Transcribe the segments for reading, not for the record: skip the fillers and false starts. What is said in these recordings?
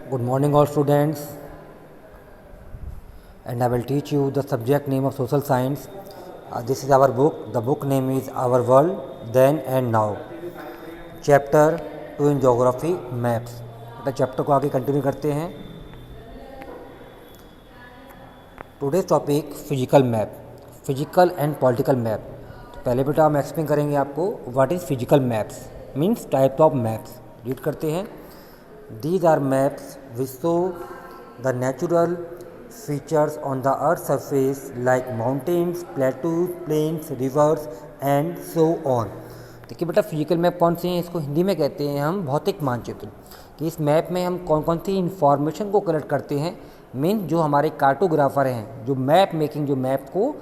Good morning all students, and I will teach you the subject name of social science. This is our book. The book name is Our World Then and Now. Chapter 2 in Geography Maps. बेटा chapter को आगे continue करते हैं. Today's topic physical map, physical and political map. तो पहले बेटा हम explain करेंगे आपको what is physical maps, means type of maps. Read करते हैं. These are maps which show the natural features on the earth's surface like mountains, plateaus, plains, rivers and so on. देखिए बेटा फिजिकल मैप कौन से हैं, इसको हिंदी में कहते हैं हम भौतिक मानचित्र. कि इस मैप में हम कौन कौन सी इन्फॉर्मेशन को कलेक्ट करते हैं. मीन जो हमारे कार्टोग्राफर हैं, जो मैप मेकिंग, जो मैप को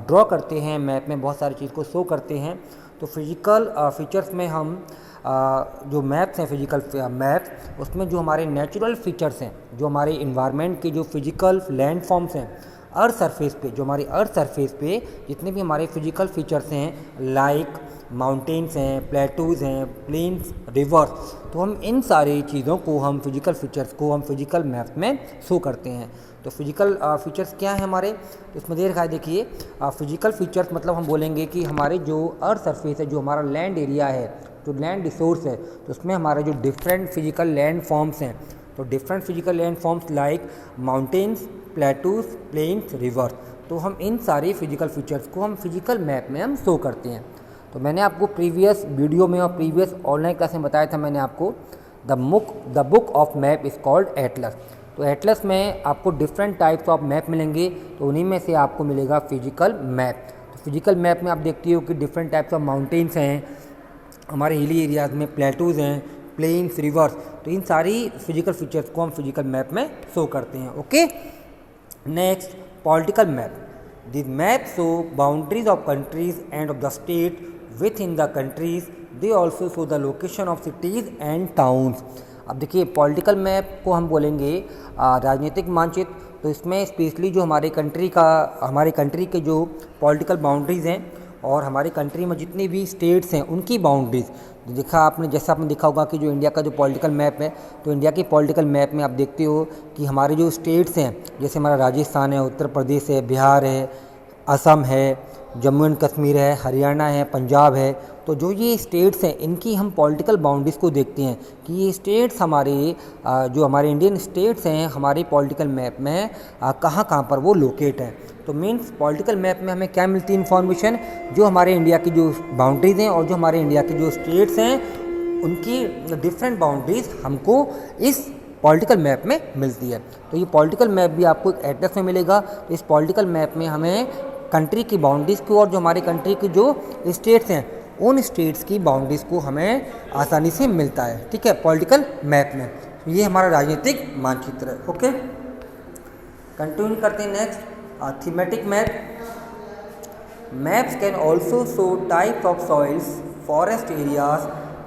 ड्रॉ करते हैं, मैप में बहुत सारी चीज़ को शो करते हैं. तो फिजिकल फीचर्स में हम जो मैप्स हैं, फिजिकल मैप, उसमें जो हमारे नेचुरल फीचर्स हैं, जो हमारे इन्वायरमेंट के जो फिजिकल लैंड फॉर्म्स हैं अर्थ सरफेस पे, जो हमारी अर्थ सरफेस पे जितने भी हमारे फिजिकल फीचर्स हैं लाइक माउंटेन्स हैं, प्लेटूज़ हैं, प्लेन्स, रिवर्स, तो हम इन सारी चीज़ों को, हम फिजिकल फीचर्स को हम फिजिकल मैप में शो करते हैं. तो फिजिकल फीचर्स क्या हैं हमारे, तो इसमें दे रखा है. देखिए फिजिकल फीचर्स मतलब हम बोलेंगे कि हमारे जो अर्थ सरफेस है, जो हमारा लैंड एरिया है, जो लैंड रिसोर्स है, तो उसमें हमारे जो डिफरेंट फिजिकल लैंड फॉर्म्स हैं, तो different physical land forms like mountains, plateaus, plains, river, तो हम इन सारे फिजिकल फीचर्स को हम फिजिकल मैप में हम शो करते हैं. तो मैंने आपको प्रीवियस वीडियो में और प्रीवियस ऑनलाइन क्लास में बताया था, मैंने आपको the book of map is called Atlas. तो एटलस में आपको डिफरेंट टाइप्स ऑफ मैप मिलेंगे, तो उन्हीं में से आपको मिलेगा फिजिकल मैप. तो फिजिकल मैप में आप देखते हो कि डिफरेंट टाइप्स ऑफ माउंटेन्स हैं, हमारे हिली एरियाज़ में प्लेटूज़ हैं, प्लेन्स, रिवर्स, तो इन सारी फिजिकल फीचर्स को हम फिजिकल मैप में शो करते हैं. Okay. Next, political map. This map show boundaries of countries end of the state with in the countries. They also show the location of cities and towns. अब देखिए political map को हम बोलेंगे राजनीतिक मानचित्र. तो इसमें स्पेशली जो हमारे कंट्री के जो पॉलिटिकल बाउंड्रीज़ हैं और हमारी कंट्री में जितनी भी स्टेट्स हैं उनकी बाउंड्रीज जैसा आपने देखा होगा कि जो इंडिया का जो पॉलिटिकल मैप है, तो इंडिया के पॉलिटिकल मैप में आप देखते हो कि हमारे जो स्टेट्स हैं, जैसे हमारा राजस्थान है, उत्तर प्रदेश है, बिहार है, असम है, जम्मू एंड कश्मीर है, हरियाणा है, पंजाब है, तो जो ये स्टेट्स हैं इनकी हम पॉलिटिकल बाउंड्रीज़ को देखते हैं कि ये स्टेट्स जो हमारे इंडियन स्टेट्स हैं हमारे पॉलिटिकल मैप में कहाँ पर वो लोकेट हैं. तो मीन्स पॉलिटिकल मैप में हमें क्या मिलती है इन्फॉर्मेशन, जो हमारे इंडिया की जो बाउंड्रीज़ हैं और जो हमारे इंडिया की जो स्टेट्स हैं उनकी डिफरेंट बाउंड्रीज़ हमको इस पॉलिटिकल मैप में मिलती है. तो ये पॉलिटिकल मैप भी आपको एक एटलस में मिलेगा. तो इस पॉलिटिकल मैप में हमें कंट्री की बाउंड्रीज़ को और जो हमारे कंट्री की जो स्टेट्स हैं उन स्टेट्स की बाउंड्रीज़ को हमें आसानी से मिलता है. ठीक है, पॉलिटिकल मैप में. ये हमारा राजनीतिक मानचित्र है. ओके, कंटिन्यू करते हैं. Next, thematic map. Maps can also show types of soils, forest areas,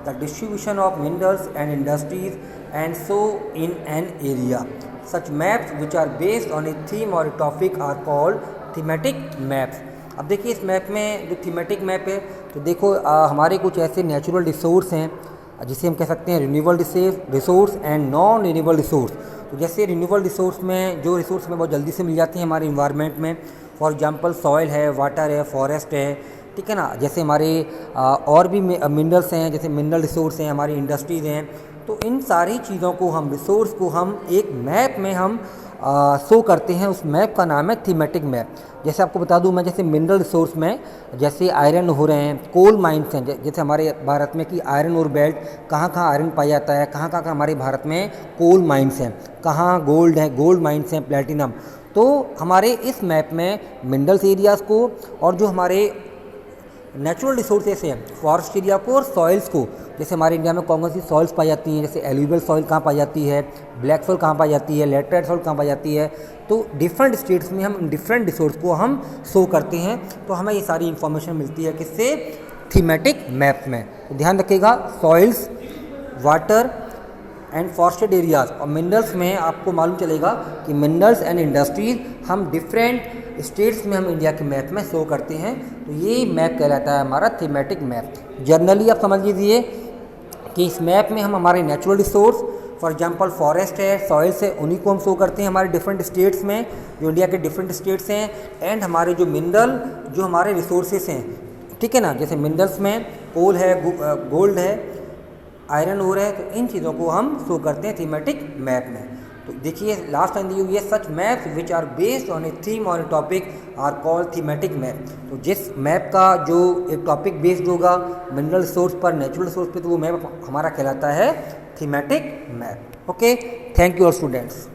the distribution of minerals and industries and so in an area. Such maps which are based on a theme or a topic are called thematic maps. अब देखिए इस map में जो thematic map है, तो देखो हमारे कुछ ऐसे नेचुरल रिसोर्स हैं जिसे हम कह सकते हैं renewable resource and non renewable resource. तो जैसे रिन्यूएबल रिसोर्स में जो रिसोर्स हमें बहुत जल्दी से मिल जाती हैं हमारे इन्वायरमेंट में, फॉर एग्जांपल सॉइल है, वाटर है, फॉरेस्ट है, ठीक है ना. जैसे हमारे और भी मिनरल्स हैं, जैसे मिनरल रिसोर्स हैं, हमारी इंडस्ट्रीज़ हैं. तो इन सारी चीज़ों को हम रिसोर्स को हम एक मैप में हम शो करते हैं. उस मैप का नाम है थीमेटिक मैप. जैसे आपको बता दूं मैं, जैसे मिनरल रिसोर्स में जैसे आयरन हो रहे हैं, कोल माइंस हैं, जैसे हमारे भारत में कि आयरन और बेल्ट, कहाँ आयरन पाया जाता है, कहाँ हमारे भारत में कोल माइंस हैं, कहाँ गोल्ड है, गोल्ड माइंस हैं, प्लेटिनम. तो हमारे इस मैप में मिनरल्स एरियाज़ को और जो हमारे नेचुरल रिसोर्सेस हैं, फॉरेस्ट एरिया को और सॉइल्स को, जैसे हमारे इंडिया में कौन कौन सी सॉइल्स पाई जाती हैं, जैसे एल्यूवियल सॉइल कहाँ पाई जाती है, ब्लैक सॉइल कहाँ पाई जाती है, लैटराइट सॉइल कहाँ पाई जाती है. तो डिफरेंट स्टेट्स में हम डिफरेंट रिसोर्स को हम शो करते हैं. तो हमें ये सारी इन्फॉर्मेशन मिलती है किससे, थीमेटिक मैप में. तो ध्यान रखिएगा, soils, water and forested areas और मिनरल्स में आपको मालूम चलेगा कि मिनरल्स एंड इंडस्ट्रीज हम डिफरेंट स्टेट्स में हम इंडिया के मैप में शो करते हैं. तो ये मैप कहलाता है हमारा थीमेटिक मैप. जनरली आप समझ लीजिए कि इस मैप में हम हमारे natural resource, for example forest है, सॉइल्स है, उन्हीं को हम शो करते हैं हमारे डिफरेंट स्टेट्स में, जो इंडिया के डिफरेंट स्टेट्स हैं। एंड हमारे जो मिनरल, जो हमारे रिसोर्सेस हैं, ठीक है ना, जैसे मिनरल्स में कोल है, गोल्ड है, आयरन ओर है, तो इन चीज़ों को हम शो करते हैं थीमेटिक मैप में। तो देखिए लास्ट टाइम दी हुई है, such maps which are based on a theme or a topic are called thematic map. तो जिस मैप का जो एक टॉपिक बेस्ड होगा मिनरल रिसोर्स पर, नेचुरल रिसोर्स पे, तो वो मैप हमारा कहलाता है thematic map. Okay, thank you all students.